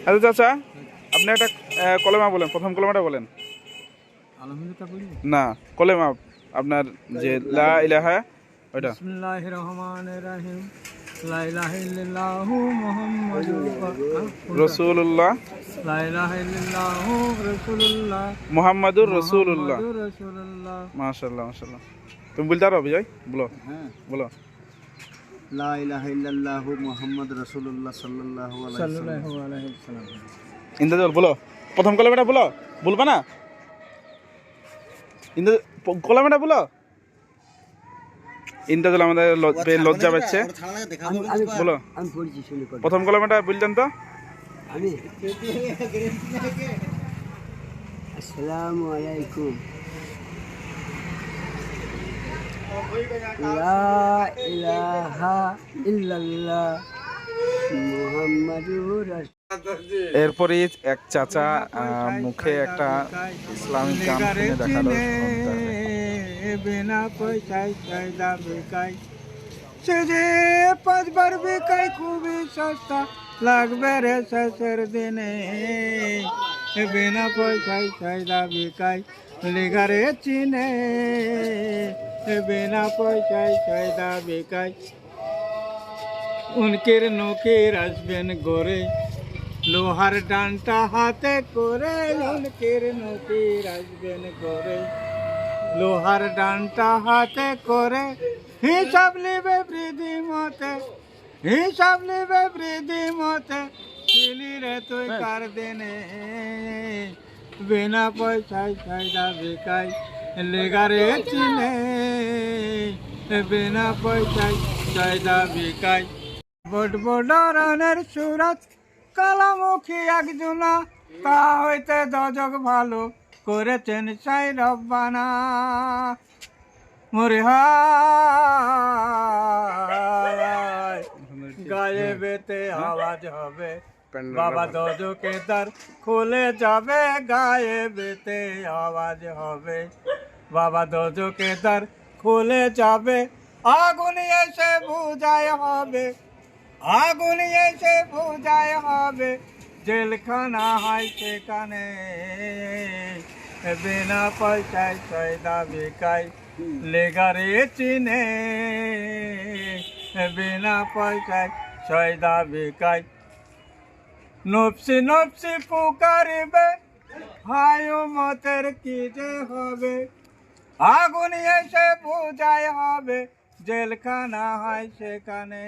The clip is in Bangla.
আচ্ছা চাচা, আপনি একটা কলেমা বলেন, প্রথম কলেমাটা বলেন। না, কলেমা আপনার যে লা ইলাহা ওইটা। বিসমিল্লাহির রহমানির রহিম। লা ইলাহা ইল্লাল্লাহু মুহাম্মাদুর রাসূলুল্লাহ লা ইলাহা ইল্লাল্লাহু রাসূলুল্লাহ মুহাম্মাদুর রাসূলুল্লাহ। মুহাম্মাদুর রাসূলুল্লাহ। মাশাআল্লাহ মাশাআল্লাহ। তুমি বলতে পারো বিজয়? বলো। হ্যাঁ, বলো। লা ইলাহা ইল্লাল্লাহু মুহাম্মাদুর রাসূলুল্লাহ সাল্লাল্লাহু আলাইহি ওয়াসাল্লাম। ইন্দ্রজল বলো, প্রথম কলেমাটা বলো। বলবা না? কলেমাটা বলো। ইন্দ্রজল আমাদের লজ্জা পাচ্ছে। বলো, আমি পড়ছি, শুনি। প্রথম কলেমাটা বলতেন তো। আমি আসসালামু আলাইকুম। লা ইলাহা ইল্লাল্লাহ মুহাম্মাদুর রাসূলুল্লাহ। এরপরে এক চাচা মুখে একটা ইসলামিক গান শুনে দেখালো। বিনা পয়সায় চাহিদা বেকাই, সে যে 5 বার বেকাই, খুবই সস্তা লাগবে রে শেষের দিনে। বিনা পয়সায় চাহিদা বেকাই, লিগারে চিনে। বিনা পয়সায় চাহিদা বেকাই, উনকের নকির আসবেন গড়ে, লোহার ডান্টা হাতে করে। উনকের নকির আসবেন গড়ে, লোহার ডান্টা হাতে করে। হিসাব লিবে বৃদ্ধি মতে, হিসাব লিবে বৃদ্ধি মতে। ছিলি রে তুই কার দিনে, বিনা পয়সায় চাহিদা বেকাই, লেগারে চিনে। বিনা পয়সায় চাহিদা বেকাই, বড় বড় রানের সুরত, কালামুখী একজনা, তা হইতে দজক ভালো করেছেন সাই রব্বানা। মোরে হায় গায়ে বেতে আওয়াজ হবে, বাবা দজকে তার খুলে যাবে। গায়ে বেতে আওয়াজ হবে, বাবা দজকে তার খুলে যাবে। আগুন এসে বুঝায় হবে, আগুন এসে বুঝায় হবে। জেলখানা হয় সেখানে, বিনা পয়সায় চাহিদা বেকাই, লেগারে চিনে। বিনা পয়সায় চাহিদা বেকাই, নফসি নফসি পুকারিবে, হায় মতের কি যে হবে। আগুন এসে বুঝায় হবে, জেলখানা হয় সেখানে।